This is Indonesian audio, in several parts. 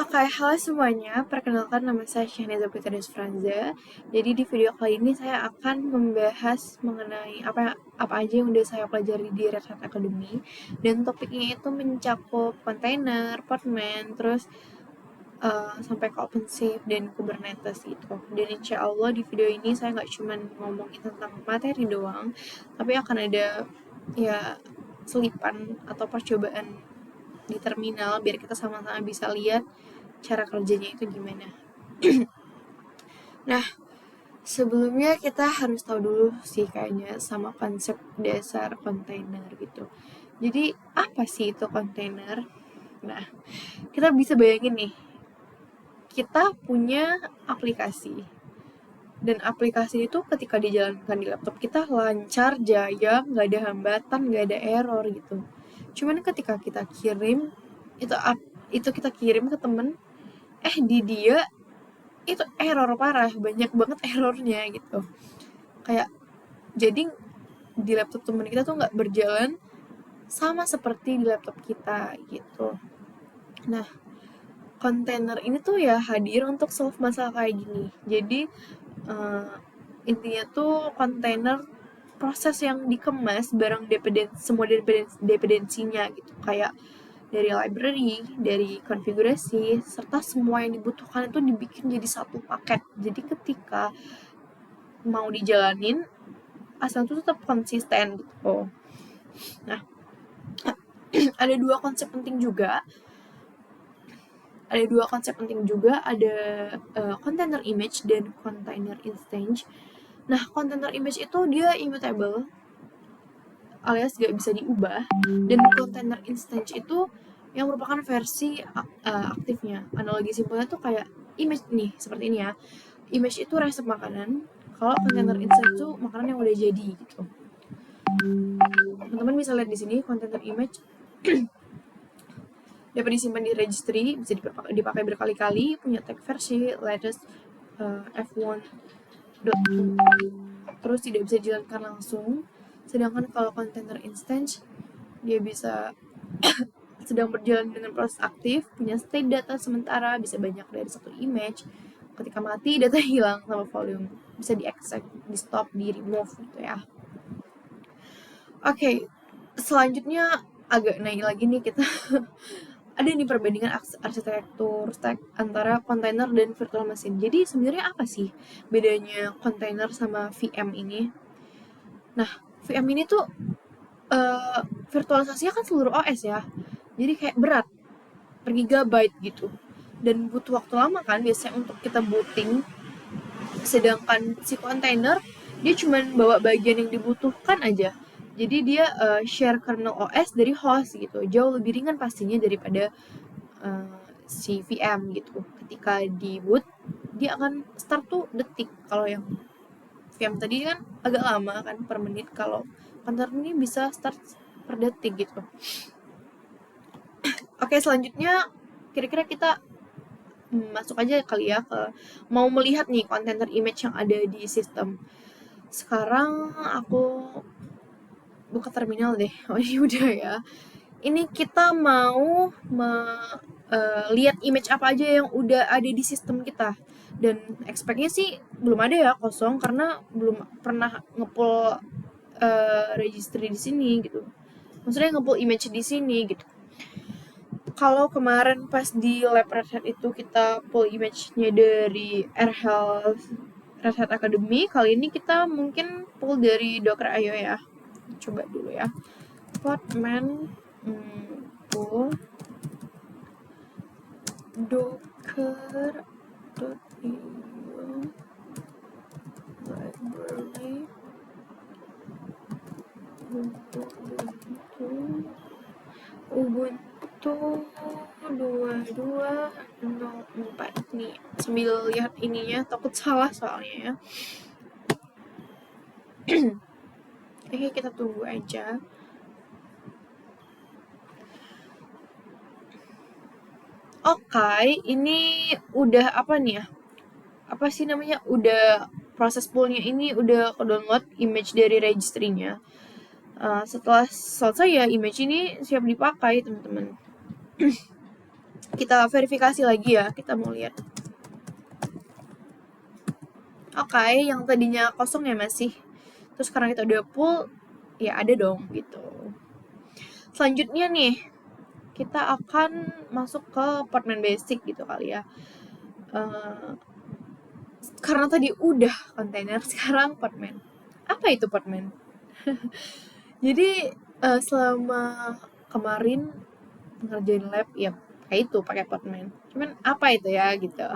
Oke, halo semuanya. Perkenalkan nama saya Syahniza Putri Franza. Jadi di video kali ini saya akan membahas mengenai apa aja yang udah saya pelajari di Red Hat Academy. Dan topiknya itu mencakup kontainer, Podman, terus sampai ke OpenShift dan Kubernetes gitu. Dan insya Allah di video ini saya nggak cuma ngomongin tentang materi doang, tapi akan ada ya selipan atau percobaan di terminal biar kita sama-sama bisa lihat cara kerjanya itu gimana. Nah, sebelumnya kita harus tahu dulu sih kayaknya sama konsep dasar kontainer gitu. Jadi, apa sih itu kontainer? Nah, kita bisa bayangin nih, kita punya aplikasi. Dan aplikasi itu ketika dijalankan di laptop kita lancar, jaya, nggak ada hambatan, nggak ada error gitu. Cuman ketika kita kirim, itu kita kirim ke temen, di dia itu error parah, banyak banget errornya gitu. Kayak jadi di laptop temen kita tuh nggak berjalan sama seperti di laptop kita gitu. Nah, kontainer ini tuh ya hadir untuk solve masalah kayak gini. Jadi intinya tuh kontainer proses yang dikemas barang semua dependensinya gitu, kayak dari library, dari konfigurasi, serta semua yang dibutuhkan itu dibikin jadi satu paket. Jadi ketika mau dijalanin, asal itu tetap konsisten gitu. Nah, ada dua konsep penting juga. Ada container image dan container instance. Nah, container image itu dia immutable, alias gak bisa diubah, dan container instance itu yang merupakan versi aktifnya. Analogi simpelnya tuh kayak image nih, seperti ini ya. Image itu resep makanan, kalau container instance itu makanan yang udah jadi gitu. Teman-teman bisa lihat di sini container image dapat disimpan di registry, bisa dipakai berkali-kali, punya tag versi latest f1.2, terus tidak bisa dijalankan langsung. Sedangkan kalau container instance dia bisa sedang berjalan dengan proses aktif, punya state data sementara, bisa banyak dari satu image. Ketika mati, data hilang sama volume, bisa di-extract, di-stop, di-remove gitu ya. Oke, selanjutnya agak naik lagi nih kita. Ada nih perbandingan arsitektur stack antara kontainer dan virtual machine. Jadi sebenarnya apa sih bedanya kontainer sama VM ini? Nah, VM ini tuh virtualisasinya kan seluruh OS ya. Jadi kayak berat, per gigabyte gitu. Dan butuh waktu lama kan biasanya untuk kita booting. Sedangkan si kontainer dia cuma bawa bagian yang dibutuhkan aja. Jadi dia share kernel OS dari host gitu. Jauh lebih ringan pastinya daripada si VM gitu. Ketika di boot dia akan start tuh detik. Kalau yang VM tadi kan agak lama kan per menit. Kalau kontainer ini bisa start per detik gitu. Oke, selanjutnya kira-kira kita masuk aja kali ya ke mau melihat nih container image yang ada di sistem. Sekarang aku buka terminal deh. Oh, ini udah ya. Ini kita mau lihat image apa aja yang udah ada di sistem kita. Dan expect-nya sih belum ada ya, kosong, karena belum pernah ngepull registry di sini gitu. Maksudnya ngepull image di sini gitu. Kalau kemarin pas di lab Red Hat itu kita pull image-nya dari AirHealth Red Hat Academy, kali ini kita mungkin pull dari Docker.io ya. Coba dulu ya. Podman pull Docker.io library Ubuntu 22.04 nih. Sambil lihat ininya, takut salah soalnya ya. Oke, kita tunggu aja. Oke, ini udah apa nih ya? Apa sih namanya? Udah proses pullnya ini udah ke download image dari registry-nya. Setelah selesai ya image ini siap dipakai teman-teman. Kita verifikasi lagi ya, kita mau lihat. Oke, yang tadinya kosong ya masih. Terus sekarang kita udah full, ya ada dong gitu. Selanjutnya nih, kita akan masuk ke Podman basic gitu kali ya. Karena tadi udah kontainer, sekarang Podman. Apa itu Podman? Jadi selama kemarin ngerjain lab ya kayak itu pakai Podman. Cuman apa itu ya gitu.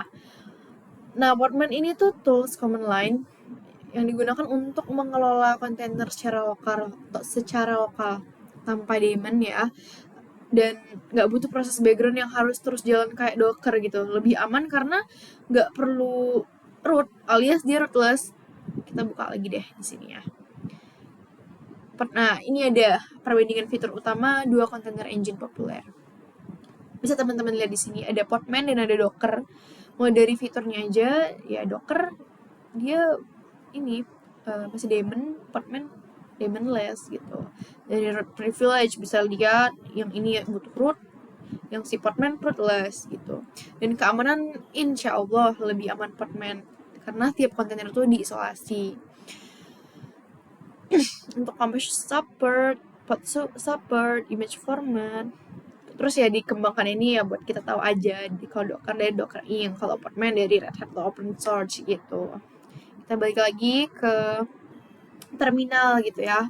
Nah, Podman ini tuh tools command line yang digunakan untuk mengelola kontainer secara lokal tanpa daemon ya, dan nggak butuh proses background yang harus terus jalan kayak Docker gitu. Lebih aman karena nggak perlu root alias dia rootless. Kita buka lagi deh di sini ya. Nah, ini ada perbandingan fitur utama dua kontainer engine populer. Bisa teman-teman lihat di sini ada Podman dan ada Docker. Mulai dari fiturnya aja ya, Docker dia ini masih daemon, Podman daemonless gitu. Dari root privilege bisa lihat yang ini butuh root, yang si Podman rootless gitu. Dan keamanan insya Allah lebih aman Podman karena tiap kontainer itu diisolasi. Untuk campus support, pod support, image format, terus ya dikembangkan ini ya buat kita tahu aja. Kalau Docker dari Docker Inc, kalau Podman dari Red Hat open source gitu. Kita balik lagi ke terminal gitu ya.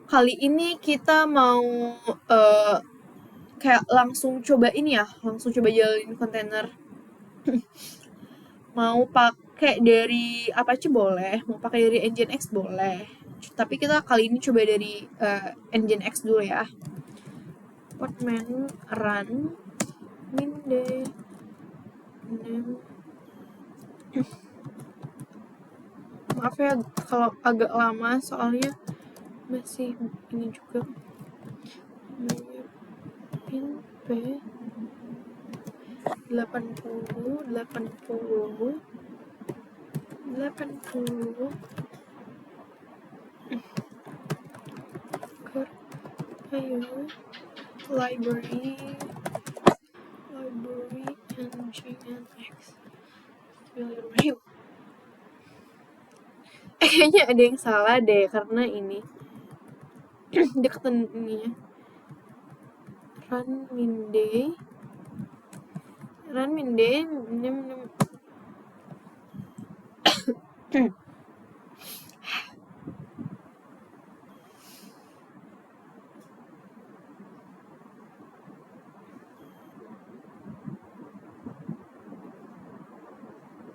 Kali ini kita mau kayak langsung coba ini ya, langsung coba jalanin kontainer. Mau pakai dari Apache boleh, mau pakai dari Nginx boleh. Tapi kita kali ini coba dari Nginx dulu ya. Podman run minde maaf ya kalau agak lama soalnya masih ini juga pin p 80 ayo library Nginx. Kayaknya ada yang salah deh karena ini deketan ininya. Run minde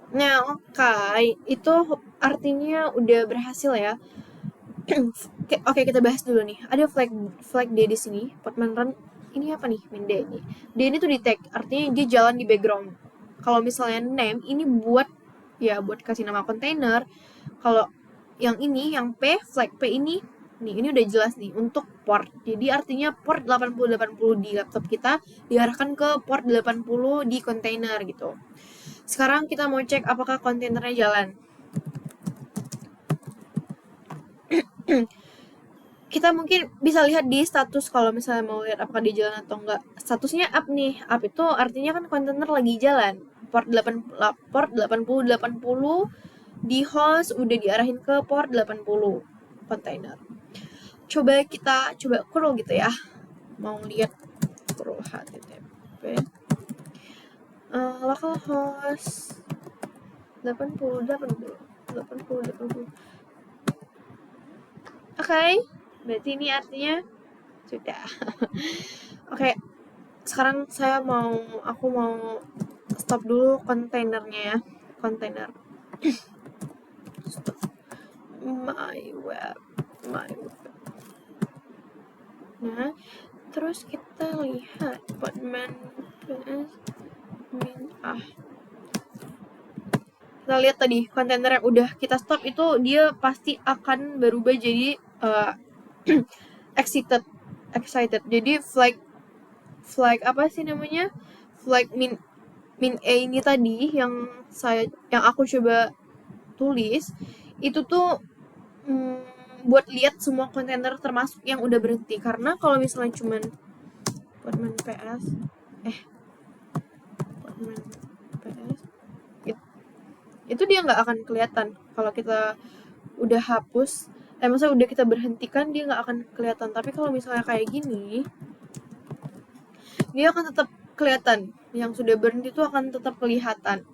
Nah, oke, itu artinya udah berhasil ya. Oke, kita bahas dulu nih. Ada flag D di sini. Podman run ini apa nih? Min D ini. D ini tuh di tag, artinya dia jalan di background. Kalau misalnya name ini buat kasih nama kontainer. Kalau yang ini, yang P, flag P ini ini udah jelas nih untuk port. Jadi artinya port 8080 di laptop kita diarahkan ke port 80 di kontainer gitu. Sekarang kita mau cek apakah kontainernya jalan. Kita mungkin bisa lihat di status kalau misalnya mau lihat apakah dia jalan atau enggak. Statusnya up nih. Up itu artinya kan kontainer lagi jalan. Port 8080 di host udah diarahin ke port 80 kontainer. Coba curl gitu ya. Mau lihat curl http localhost 80. Oke, berarti ini artinya sudah. Oke, sekarang aku mau stop dulu kontainernya ya. Kontainer. Stop. My web. Nah, terus kita lihat Podman PS min kita lihat tadi kontainer yang udah kita stop itu dia pasti akan berubah jadi excited. Jadi flag apa sih namanya? Flag min A ini tadi yang aku coba tulis itu tuh buat lihat semua kontainer termasuk yang udah berhenti. Karena kalau misalnya cuman Podman PS PS itu dia nggak akan kelihatan. Kalau kita udah hapus, maksudnya udah kita berhentikan, dia nggak akan kelihatan. Tapi kalau misalnya kayak gini, dia akan tetap kelihatan. Yang sudah berhenti itu akan tetap kelihatan.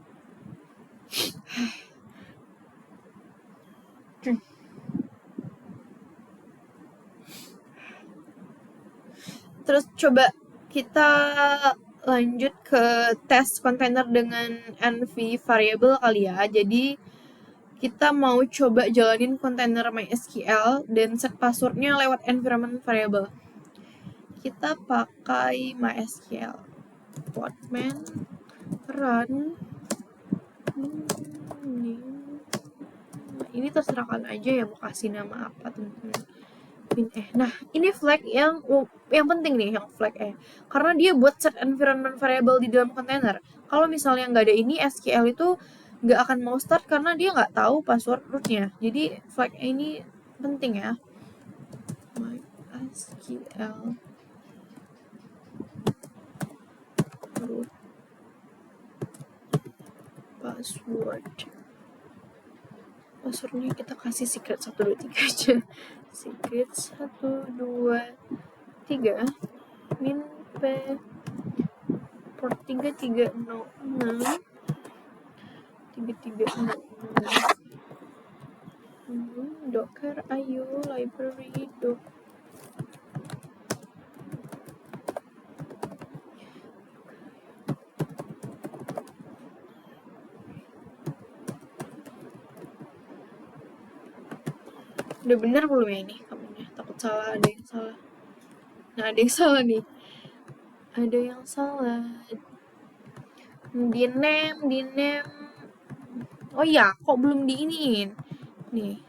Terus coba kita lanjut ke tes kontainer dengan env variable kali ya. Jadi kita mau coba jalanin kontainer MySQL dan set passwordnya lewat environment variable. Kita pakai MySQL. Podman run. Ini terserah kalian aja ya mau kasih nama apa teman-teman. Nah ini flag yang penting nih, yang flag karena dia buat set environment variable di dalam kontainer. Kalau misalnya nggak ada ini, SQL itu nggak akan mau start karena dia nggak tahu password rootnya. Jadi flag ini penting ya. MySQL root passwordnya kita kasih secret 123 aja. Secret 123 min p port 3306 docker ayo library doc. Udah bener belum ya ini kamunya? Takut salah, ada yang salah. Nah, ada yang salah nih. Ada yang salah. Di name. Oh iya, kok belum diiniin? Nih.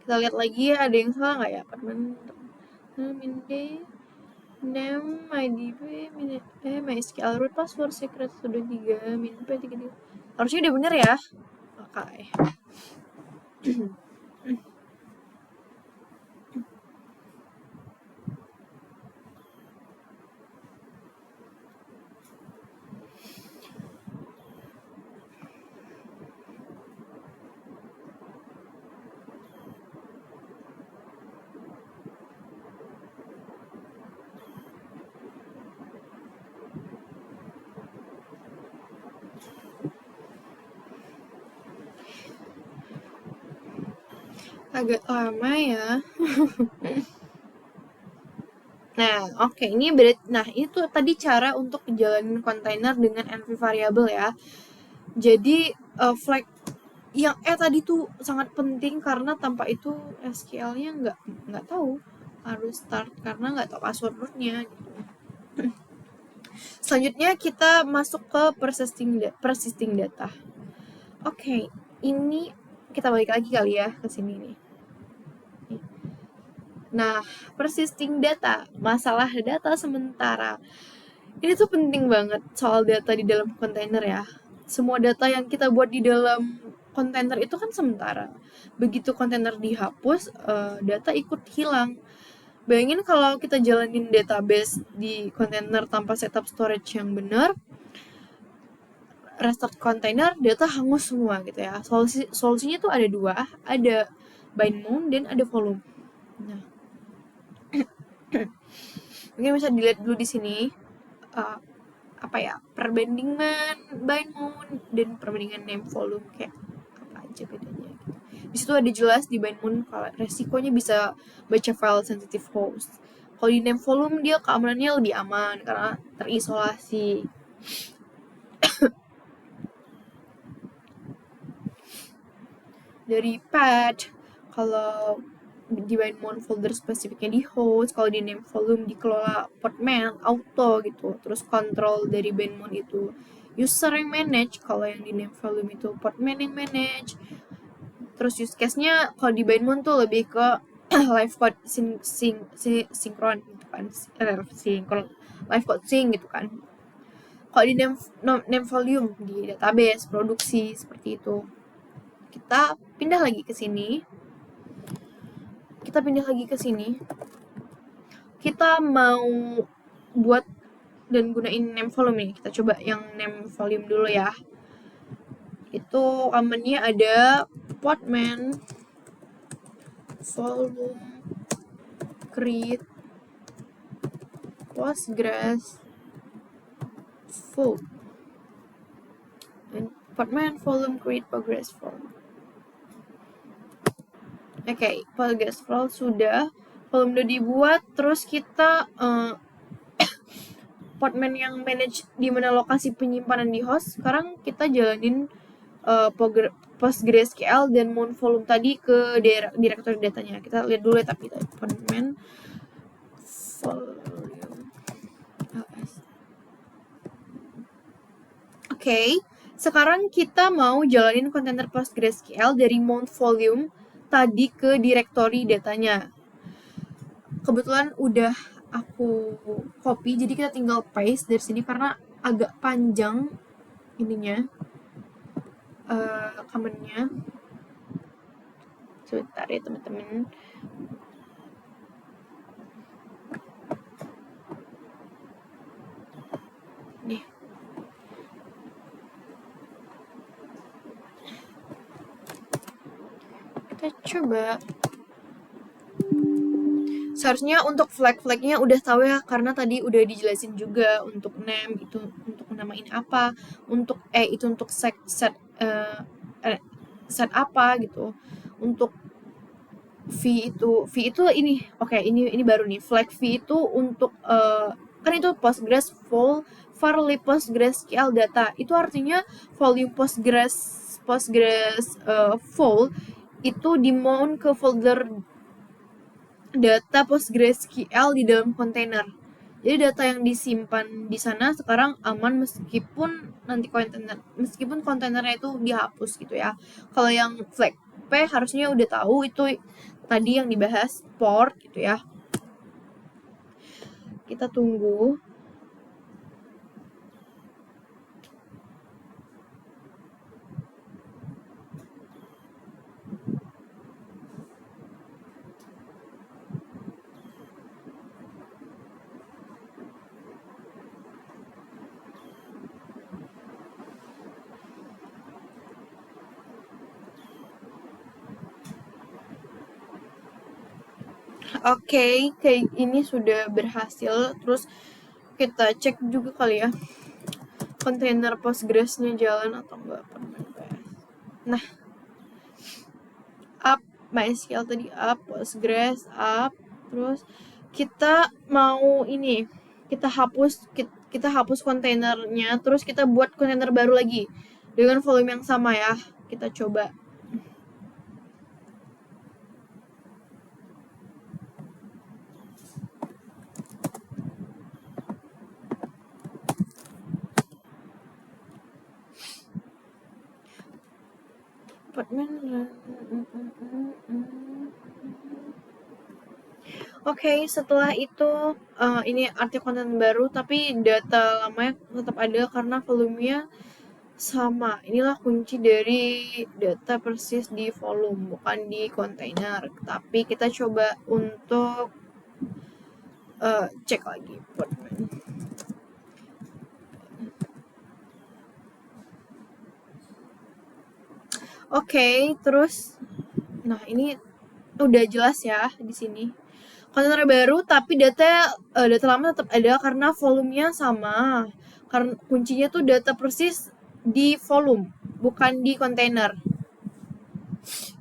Kita lihat lagi ya, ada yang salah nggak ya? Name, IDP, MySQL root password secret 123 min p33. Harusnya udah bener ya. Oke. Agak lama ya. Nah, oke, ini itu tadi cara untuk jalanin kontainer dengan env variable ya. Jadi flag yang tadi tuh sangat penting karena tanpa itu SQL-nya nggak tahu harus start karena nggak tahu password rootnya gitu. Selanjutnya kita masuk ke persisting data. Oke, ini kita balik lagi kali ya ke sini nih. Nah, persisting data, masalah data sementara. Ini tuh penting banget soal data di dalam kontainer ya. Semua data yang kita buat di dalam kontainer itu kan sementara. Begitu kontainer dihapus, data ikut hilang. Bayangin kalau kita jalanin database di kontainer tanpa setup storage yang benar, restart kontainer, data hangus semua gitu ya. Solusinya tuh ada dua, ada bind mount dan ada volume. Nah, mungkin bisa dilihat dulu di sini perbandingan bind mount dan perbandingan name volume kayak apa aja bedanya gitu. Di situ ada jelas di bind mount kalau resikonya bisa baca file sensitive host. Kalau di name volume dia keamanannya lebih aman karena terisolasi. Dari path, kalau di bind mount folder spesifiknya di host, kalau di name volume dikelola portman auto gitu. Terus kontrol dari bind mount itu user yang manage, kalau yang di name volume itu portman yang manage. Terus use case-nya kalau di bind mount tuh lebih ke live code sinkron gitu kan, live code sync gitu kan. Kalau di name volume di database produksi seperti itu. Kita pindah lagi ke sini. Kita mau buat dan gunain name volume nih. Kita coba yang name volume dulu ya. Itu common-nya ada Podman, volume, create, Postgres, full. And Podman, volume, create, Postgres, full. Oke, Postgres full sudah. Volume udah dibuat, terus kita Podman yang manage di mana lokasi penyimpanan di host. Sekarang kita jalanin PostgreSQL dan mount volume tadi ke direktori datanya. Kita lihat dulu ya, tapi Podman volume ls. Oke, sekarang kita mau jalanin kontainer PostgreSQL dari mount volume tadi ke direktori datanya. Kebetulan udah aku copy, jadi kita tinggal paste dari sini karena agak panjang ininya command-nya. Sebentar ya teman-teman. Nih. Kita coba. Seharusnya untuk flag-flagnya udah tahu ya, karena tadi udah dijelasin juga untuk name itu untuk namain apa, untuk itu untuk set apa gitu. Untuk v itu ini oke, ini baru nih. Flag v itu untuk kan itu Postgres full varly PostgreSQL data. Itu artinya volume Postgres full itu di mount ke folder data PostgreSQL di dalam kontainer. Jadi data yang disimpan di sana sekarang aman meskipun kontainernya itu dihapus gitu ya. Kalau yang flag P harusnya udah tahu, itu tadi yang dibahas port gitu ya. Kita tunggu. Oke, kayak ini sudah berhasil. Terus kita cek juga kali ya kontainer Postgres-nya jalan atau enggak. Nah, up MySQL tadi up, Postgres up, terus kita mau ini, kita hapus kontainernya, terus kita buat kontainer baru lagi dengan volume yang sama ya. Kita coba. Oke, setelah itu ini arti konten baru tapi data lamanya tetap ada karena volumenya sama. Inilah kunci dari data persis di volume, bukan di kontainer. Tapi kita coba untuk cek lagi. Oke, terus nah ini udah jelas ya di sini. Kontainer baru tapi data lama tetap ada karena volumenya sama. Karena kuncinya tuh data persis di volume, bukan di kontainer.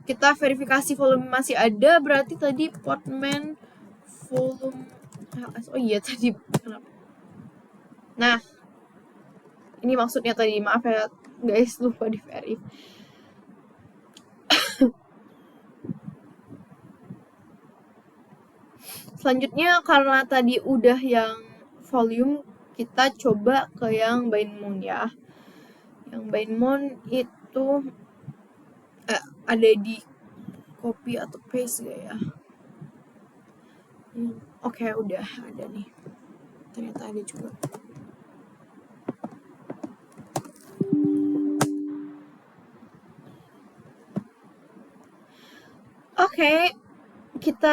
Kita verifikasi volume masih ada, berarti tadi Podman volume oh iya tadi kenapa? Nah, ini maksudnya tadi, maaf ya guys, lupa di verif. Selanjutnya karena tadi udah yang volume, kita coba ke yang bindmount ya. Yang bindmount itu ada di copy atau paste gak ya? Oke, udah ada nih. Ternyata ada juga. Oke, kita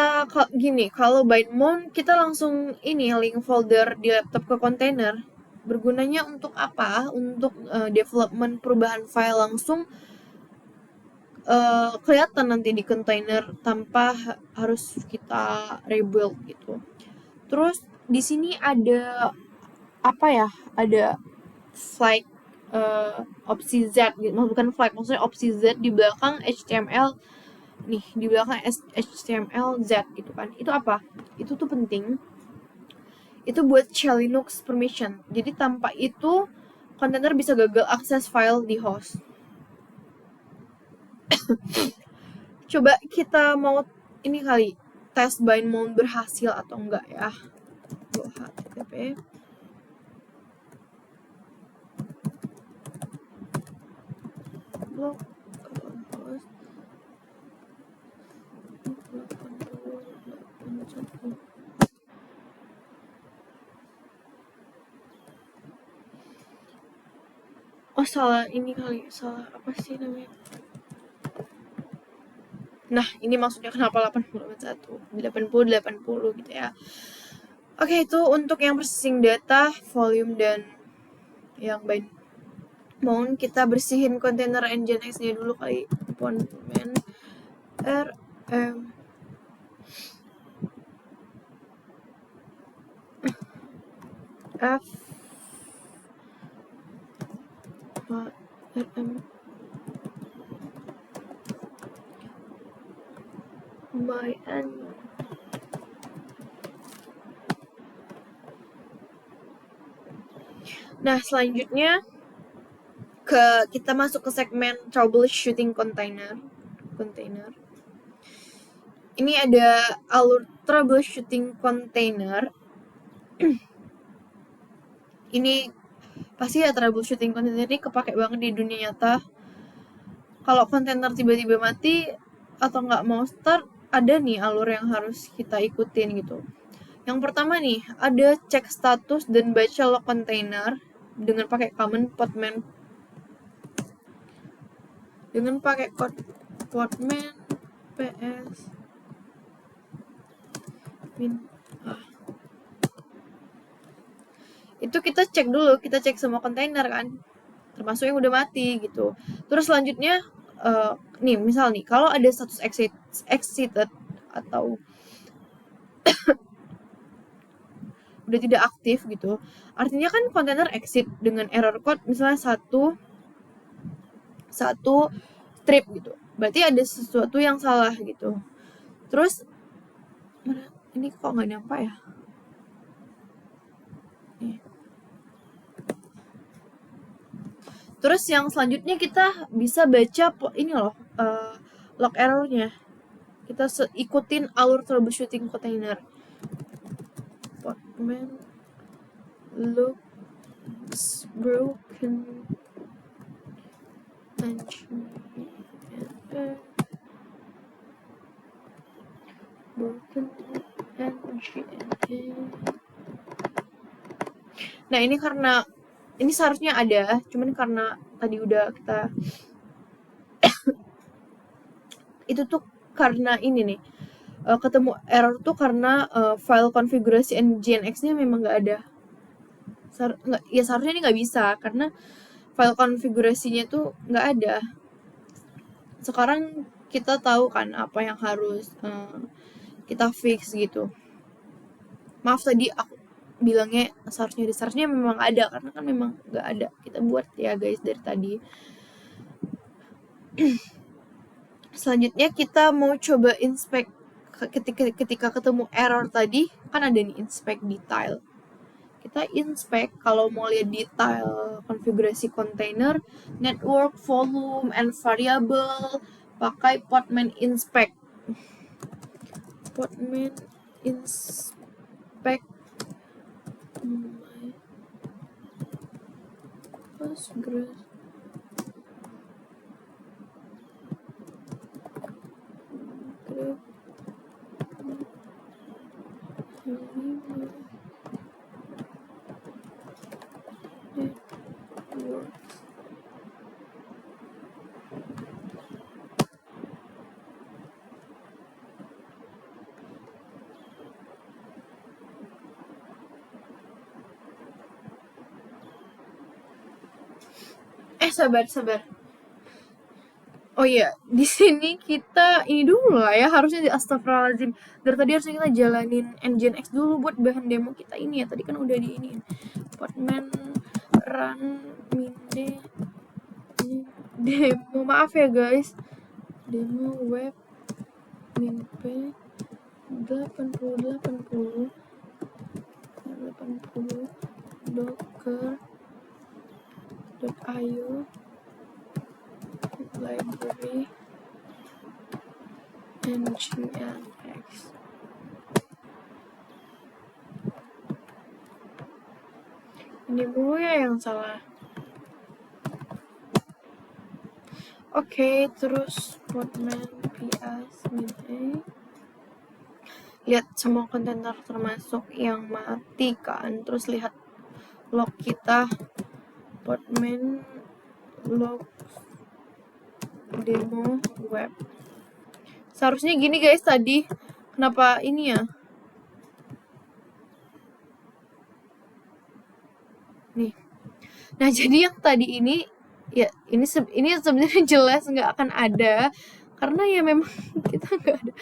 gini, kalau bind mount kita langsung ini link folder di laptop ke kontainer. Bergunanya untuk apa? Untuk development perubahan file langsung kelihatan nanti di kontainer tanpa harus kita rebuild gitu. Terus di sini ada apa ya? Ada flag opsi Z gitu. Bukan flag, maksudnya opsi Z di belakang HTML nih, di belakang HTML Z gitu kan. Itu apa? Itu tuh penting. Itu buat shell Linux permission. Jadi tanpa itu kontainer bisa gagal akses file di host. Coba kita mau ini kali tes bind mount berhasil atau enggak ya. HTTP localhost 8081. Oh salah ini kali, salah apa sih namanya? Nah ini maksudnya kenapa 80 gitu ya. Oke, itu untuk yang processing data, volume dan yang bind mount. Kita bersihin kontainer nginx-nya dulu kali. Postman rm f rm by n. Nah selanjutnya kita masuk ke segmen troubleshooting container. Ini ada alur troubleshooting container. Ini pasti ya, troubleshooting container ini kepake banget di dunia nyata. Kalau kontainer tiba-tiba mati atau nggak mau start, ada nih alur yang harus kita ikutin gitu. Yang pertama nih, ada cek status dan baca log container dengan pakai command podman. Dengan pakai podman ps min itu kita cek dulu, kita cek semua kontainer kan, termasuk yang udah mati gitu. Terus selanjutnya nih misal nih kalau ada status exited atau udah tidak aktif gitu, artinya kan kontainer exit dengan error code misalnya satu strip gitu, berarti ada sesuatu yang salah gitu. Terus ini kok nggak nyampe ya. Terus yang selanjutnya kita bisa baca ini loh, log errornya. Kita ikutin alur troubleshooting container. Podman looks broken Nah ini karena ini seharusnya ada, cuman karena tadi udah kita itu tuh karena ini nih ketemu error tuh karena file konfigurasi nginx-nya memang nggak ada. Ya seharusnya ini nggak bisa karena file konfigurasinya tuh nggak ada. Sekarang kita tahu kan apa yang harus kita fix gitu. Maaf tadi aku bilangnya seharusnya memang ada, karena kan memang nggak ada. Kita buat ya guys dari tadi. Selanjutnya kita mau coba inspect ketika ketemu error tadi, kan ada nih inspect detail. Kita inspect kalau mau lihat detail konfigurasi container, network, volume, and variable, pakai podman inspect. Podman inspect Postgres. Sabar sabar. Oh iya, di sini kita ini dulu lah ya, harusnya di astagfirullahaladzim. Dari tadi harusnya kita jalanin Nginx dulu buat bahan demo kita ini ya. Tadi kan udah di ini. Podman run minde demo. Maaf ya guys. Demo web minp 80 docker.io library nginx. Ini mulu ya yang salah. Oke, terus podman ps min lihat semua kontainer termasuk yang mati kan, terus lihat log kita, podman log demo web. Seharusnya gini guys tadi, kenapa ini ya? Nih. Nah, jadi yang tadi ini ya ini sebenarnya jelas nggak akan ada karena ya memang kita nggak ada.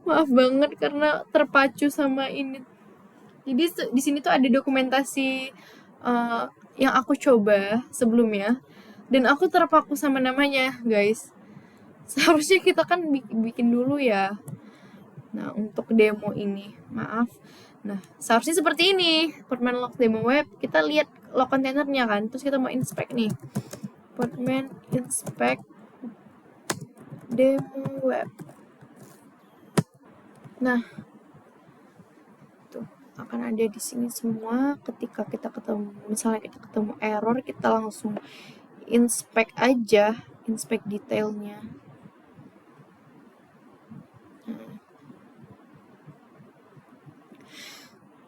Maaf banget karena terpacu sama ini. Jadi di sini tuh ada dokumentasi yang aku coba sebelumnya dan aku terpaku sama namanya, guys. Seharusnya kita kan bikin dulu ya. Nah, untuk demo ini, maaf. Nah, seharusnya seperti ini. Podman log demo web, kita lihat log kontainernya kan. Terus kita mau inspect nih. Podman inspect demo web. Nah, tuh akan ada di sini semua. Ketika kita ketemu, misalnya kita ketemu error, kita langsung inspect aja, inspect detailnya.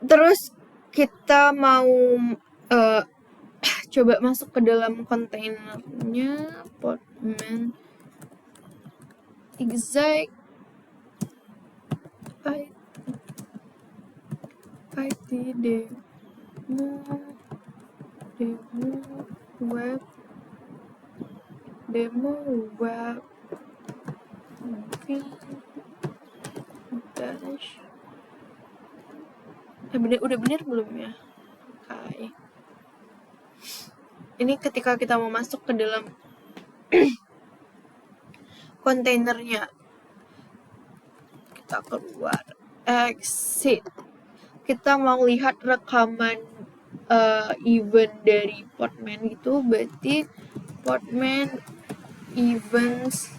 Terus kita mau coba masuk ke dalam kontainernya podman exact IT demo web dash udah bener belum ya? Oke. Ini ketika kita mau masuk ke dalam kontainernya, kita keluar, exit. Kita mau lihat rekaman event dari podman gitu, berarti podman events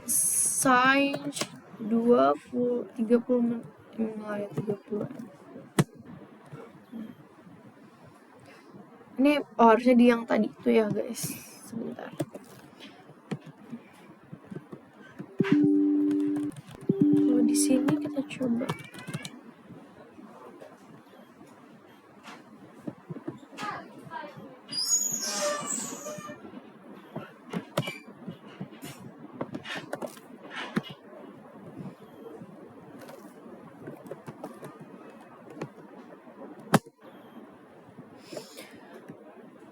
size 30 mulai 30. Ini harusnya di yang tadi itu ya guys. Sebentar. Kalau di sini kita coba.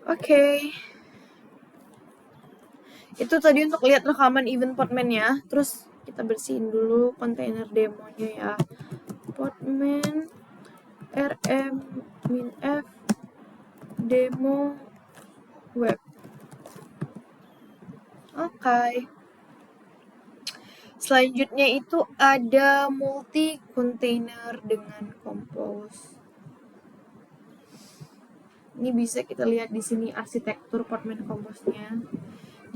Oke. Itu tadi untuk lihat rekaman event podman ya. Terus kita bersihin dulu kontainer demonya ya. Podman rm-f demo web. Oke. Selanjutnya itu ada multi container dengan compose. Ini bisa kita lihat di sini arsitektur podman compose-nya.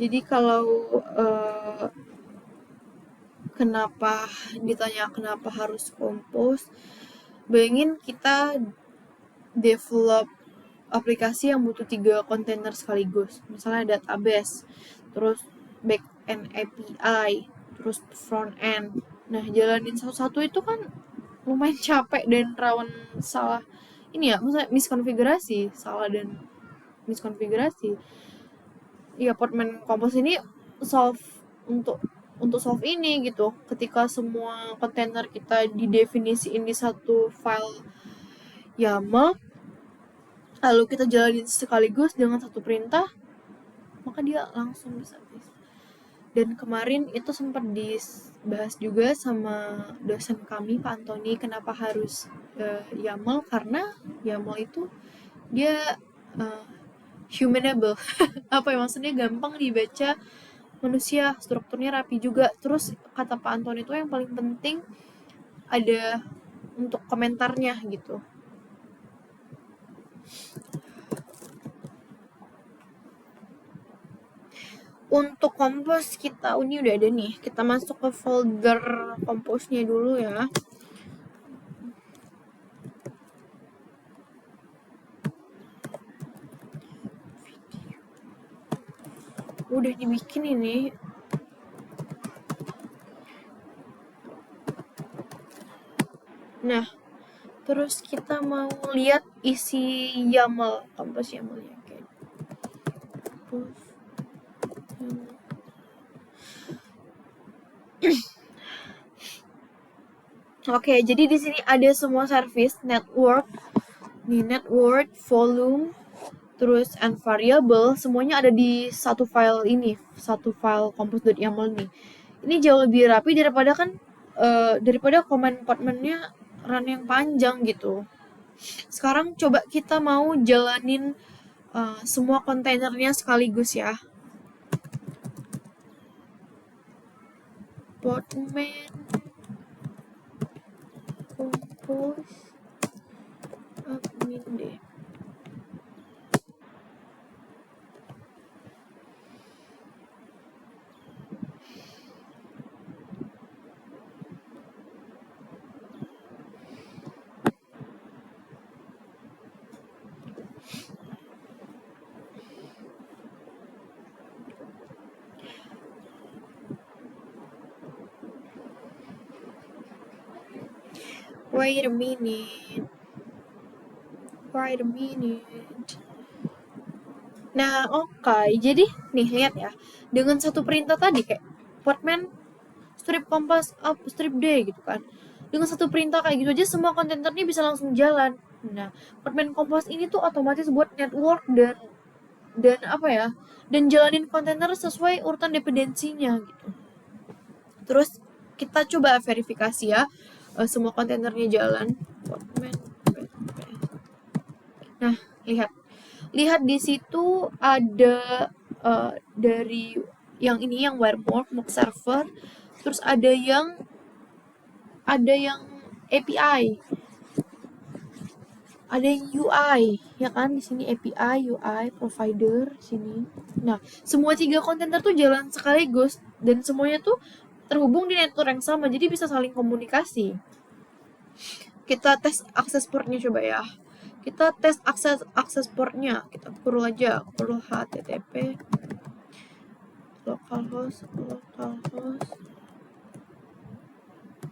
Jadi kalau kenapa ditanya kenapa harus compose, bayangin kita develop aplikasi yang butuh 3 kontainer sekaligus. Misalnya database, terus back end API, terus front end. Nah, jalanin satu-satu itu kan lumayan capek dan rawan salah ini ya, maksudnya miskonfigurasi, salah dan miskonfigurasi. Ya, podman compose ini untuk solve ini gitu. Ketika semua kontainer kita didefinisiin di satu file YAML, lalu kita jalanin sekaligus dengan satu perintah, maka dia langsung bisa. Dan kemarin itu sempat dibahas juga sama dosen kami Pak Antoni, kenapa harus YAML, karena YAML itu dia humanable apa ya, maksudnya gampang dibaca manusia, strukturnya rapi juga. Terus kata Pak Antoni itu yang paling penting ada untuk komentarnya gitu. Untuk kompos kita ini udah ada nih, kita masuk ke folder komposnya dulu ya. Udah dibikin ini. Nah, terus kita mau lihat isi YAML, kompos YAML-nya. Oke, jadi di sini ada semua service, network, nih network, volume, terus and variable, semuanya ada di satu file ini, satu file compose.yaml nih. Ini jauh lebih rapi daripada daripada command portman-nya run yang panjang gitu. Sekarang coba kita mau jalanin semua kontainernya sekaligus ya. Portman compose admin deh. Wait a minute. Nah, oke. Jadi, nih lihat ya. Dengan satu perintah tadi kayak portman strip kompas up strip D gitu kan. Dengan satu perintah kayak gitu aja semua kontainernya bisa langsung jalan. Nah, portman kompas ini tuh otomatis buat network dan apa ya? Dan jalanin kontainer sesuai urutan dependensinya gitu. Terus kita coba verifikasi ya, semua kontainernya jalan. Portman. Nah, lihat di situ ada dari yang ini, yang WireMock, mock server, terus ada yang API, ada yang UI ya kan, di sini API, UI, provider sini. Nah, semua 3 kontainer tuh jalan sekaligus dan semuanya tuh terhubung di network yang sama, jadi bisa saling komunikasi. Kita tes akses portnya coba ya. Kita tes akses portnya. Kita curl aja, curl http localhost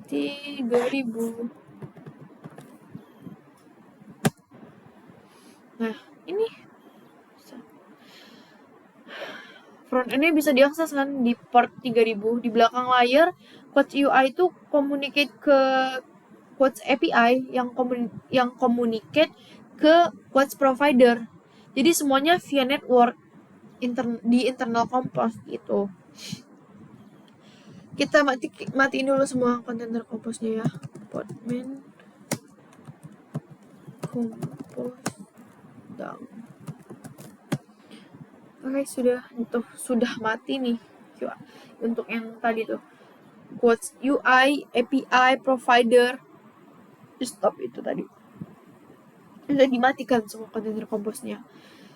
3000. Nah, ini front end-nya bisa diakses kan di port 3000. Di belakang layar Quotes UI itu communicate ke Quotes API yang communicate ke Quotes provider. Jadi semuanya via network di internal Compose gitu. Kita matiin dulu semua kontainer Compose-nya ya. Portman Compose down. Oke, sudah mati nih untuk yang tadi tuh. Quotes UI, API, provider, stop itu tadi. Udah dimatikan semua kontainer Compose-nya.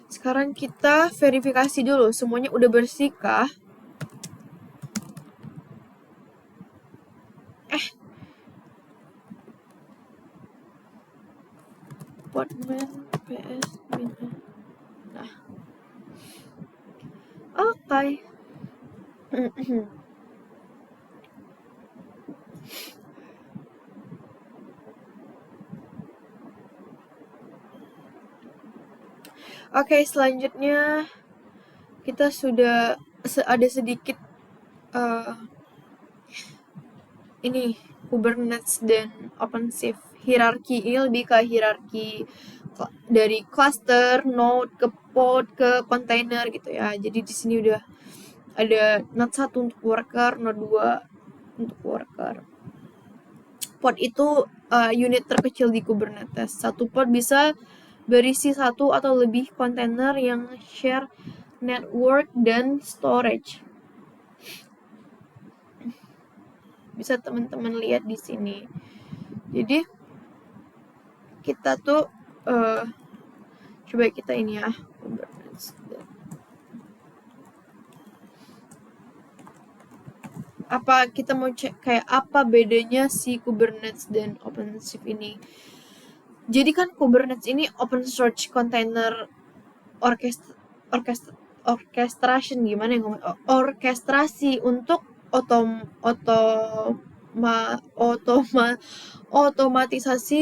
Sekarang kita verifikasi dulu semuanya udah bersih kah? Portman PS Mina. Nah, oke. Oke, selanjutnya kita sudah ada sedikit ini Kubernetes dan OpenShift hierarki. Ini lebih ke hierarki dari cluster, node ke pod ke kontainer gitu ya. Jadi di sini udah ada not 1 untuk worker, not 2 untuk worker. Pod itu unit terkecil di Kubernetes. Satu pod bisa berisi 1 atau lebih kontainer yang share network dan storage. Bisa teman-teman lihat di sini. Jadi kita tuh coba kita ini ya, apa kita mau cek kayak apa bedanya si Kubernetes dan OpenShift ini. Jadi kan Kubernetes ini open source container orchestration, gimana yang ngomong, orkestrasi untuk otomatisasi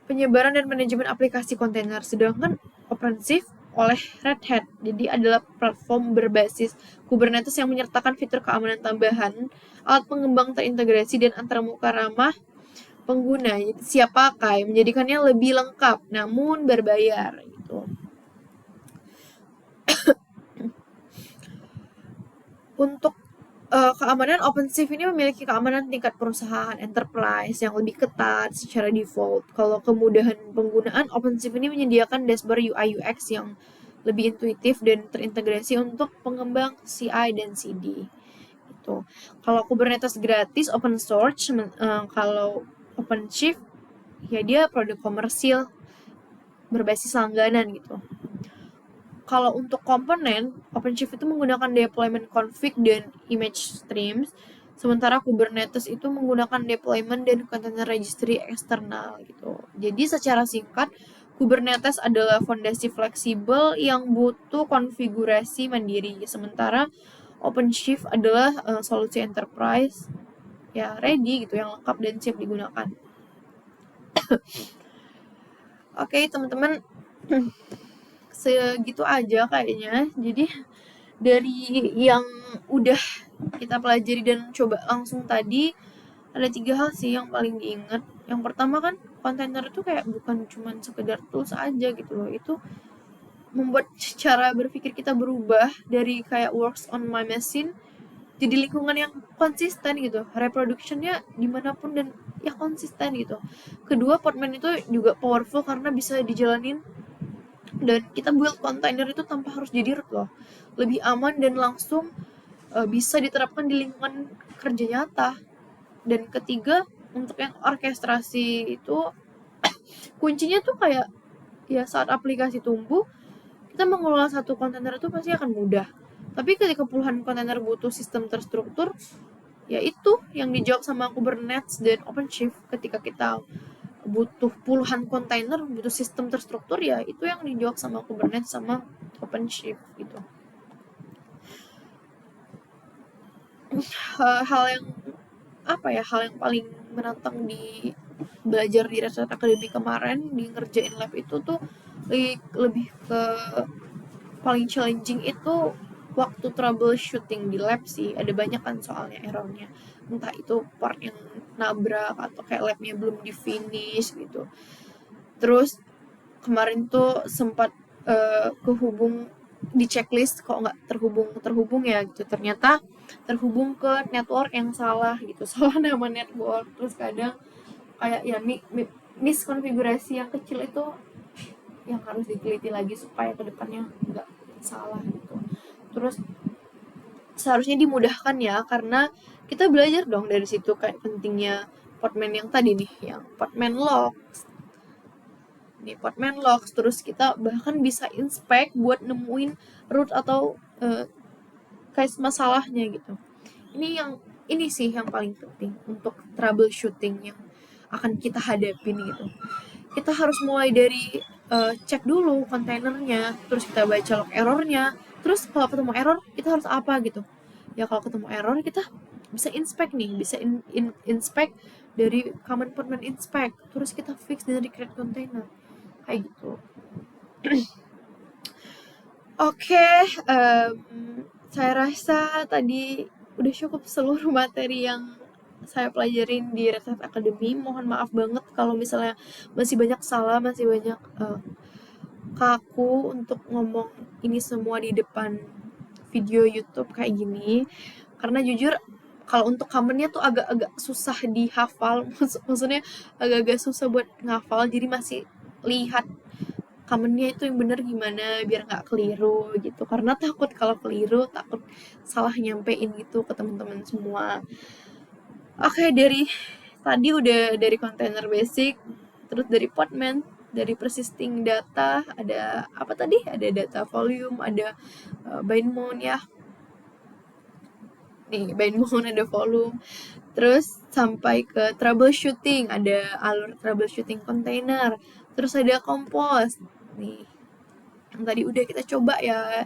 penyebaran dan manajemen aplikasi kontainer. Sedangkan OpenShift oleh Red Hat jadi adalah platform berbasis Kubernetes yang menyertakan fitur keamanan tambahan, alat pengembang terintegrasi, dan antarmuka ramah pengguna siap pakai, menjadikannya lebih lengkap namun berbayar gitu. Untuk keamanan, OpenShift ini memiliki keamanan tingkat perusahaan enterprise yang lebih ketat secara default. Kalau kemudahan penggunaan, OpenShift ini menyediakan dashboard UI UX yang lebih intuitif dan terintegrasi untuk pengembang CI dan CD. Gitu. Kalau Kubernetes gratis open source, kalau OpenShift ya dia produk komersil berbasis langganan gitu. Kalau untuk komponen, OpenShift itu menggunakan deployment config dan image streams, sementara Kubernetes itu menggunakan deployment dan container registry eksternal gitu. Jadi secara singkat, Kubernetes adalah fondasi fleksibel yang butuh konfigurasi mandiri, sementara OpenShift adalah solusi enterprise ya ready gitu, yang lengkap dan siap digunakan. Oke, teman-teman. Segitu aja kayaknya. Jadi dari yang udah kita pelajari dan coba langsung tadi, ada 3 hal sih yang paling diingat. Yang pertama kan, kontainer itu kayak bukan cuman sekedar tools aja gitu loh. Itu membuat cara berpikir kita berubah dari kayak works on my machine jadi lingkungan yang konsisten gitu, reproductionnya dimanapun dan ya konsisten gitu. Kedua, Podman itu juga powerful karena bisa dijalanin dan kita build container itu tanpa harus jadi root loh, lebih aman dan langsung bisa diterapkan di lingkungan kerja nyata. Dan ketiga, untuk yang orkestrasi itu kuncinya tuh kayak ya saat aplikasi tumbuh, kita mengelola satu kontainer itu pasti akan mudah, tapi ketika puluhan kontainer butuh sistem terstruktur, ya itu yang dijawab sama Kubernetes dan OpenShift. Ketika kita butuh puluhan kontainer, butuh sistem terstruktur, ya itu yang dijawab sama Kubernetes sama OpenShift gitu. Hal yang paling menantang di belajar di Red Hat Academy kemarin di ngerjain lab itu tuh lebih ke paling challenging itu waktu troubleshooting di lab sih. Ada banyak kan soalnya errornya, entah itu part yang nabrak atau kayak labnya belum di finish gitu. Terus kemarin tuh sempat kehubung di checklist kok nggak terhubung ya gitu, ternyata terhubung ke network yang salah gitu, salah nama network. Terus kadang kayak ya miskonfigurasi yang kecil itu yang harus diteliti lagi supaya kedepannya nggak salah gitu. Terus seharusnya dimudahkan ya, karena kita belajar dong dari situ kayak pentingnya Podman yang tadi nih, yang Podman logs. Nih Podman logs, terus kita bahkan bisa inspect buat nemuin root atau case masalahnya gitu. Ini sih yang paling penting untuk troubleshooting yang akan kita hadapin gitu. Kita harus mulai dari cek dulu kontainernya, terus kita baca log errornya, terus kalau ketemu error kita harus apa gitu. Ya kalau ketemu error kita bisa inspect nih, bisa inspect dari common Podman inspect, terus kita fix dari create container kayak gitu. Oke, saya rasa tadi udah cukup seluruh materi yang saya pelajarin di Red Hat Academy. Mohon maaf banget kalau misalnya masih banyak salah, masih banyak kaku untuk ngomong ini semua di depan video YouTube kayak gini, karena jujur kalau untuk comementnya tuh agak-agak susah dihafal. Maksudnya agak-agak susah buat ngafal, jadi masih lihat comementnya itu yang bener gimana biar nggak keliru gitu, karena takut kalau keliru, takut salah nyampein gitu ke teman-teman semua. Oke, dari tadi udah dari container basic, terus dari Podman, dari persisting data, ada apa tadi? Ada data volume, ada bindmount ya. Nih, bindmount ada volume. Terus sampai ke troubleshooting, ada alur troubleshooting container. Terus ada compose. Nih, yang tadi udah kita coba ya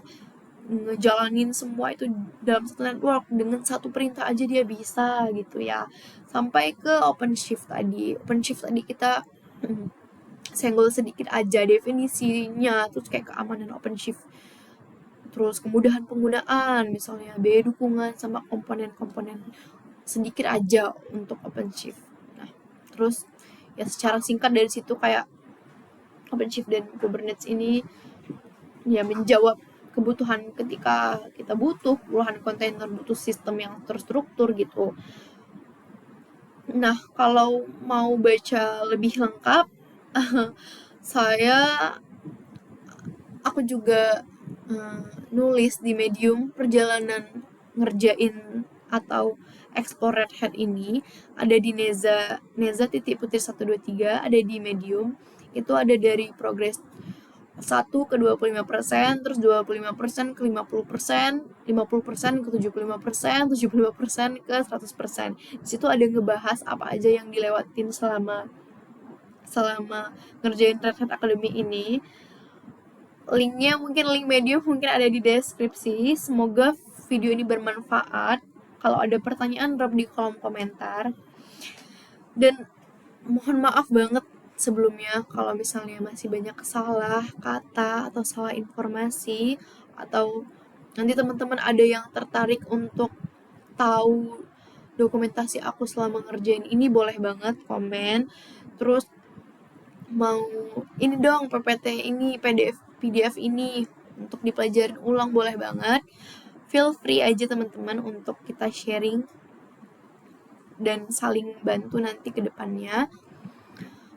ngejalanin semua itu dalam satu network dengan satu perintah aja dia bisa gitu ya. Sampai ke OpenShift tadi. OpenShift tadi kita senggol sedikit aja definisinya, terus kayak keamanan OpenShift, terus kemudahan penggunaan, misalnya biaya dukungan sama komponen-komponen sedikit aja untuk OpenShift. Nah, terus ya secara singkat dari situ kayak OpenShift dan Kubernetes ini ya menjawab kebutuhan ketika kita butuh puluhan kontainer, butuh sistem yang terstruktur gitu. Nah, kalau mau baca lebih lengkap, aku juga nulis di Medium perjalanan ngerjain atau explore Red Hat ini, ada di Neza.putri123, ada di Medium. Itu ada dari progress 1 ke 25%, terus 25% ke 50%, 50% ke 75%, 75% ke 100%. Di situ ada ngebahas apa aja yang dilewatin selama ngerjain Red Hat Academy ini. Linknya mungkin link Medium mungkin ada di deskripsi. Semoga video ini bermanfaat. Kalau ada pertanyaan drop di kolom komentar. Dan mohon maaf banget sebelumnya kalau misalnya masih banyak salah kata atau salah informasi, atau nanti teman-teman ada yang tertarik untuk tahu dokumentasi aku selama ngerjain ini, boleh banget komen. Terus mau ini dong PPT ini, PDF ini untuk dipelajarin ulang, boleh banget. Feel free aja teman-teman untuk kita sharing dan saling bantu nanti ke depannya.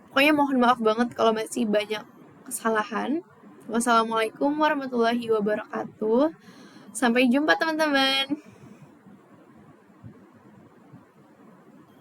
Pokoknya mohon maaf banget kalau masih banyak kesalahan. Wassalamualaikum warahmatullahi wabarakatuh. Sampai jumpa teman-teman.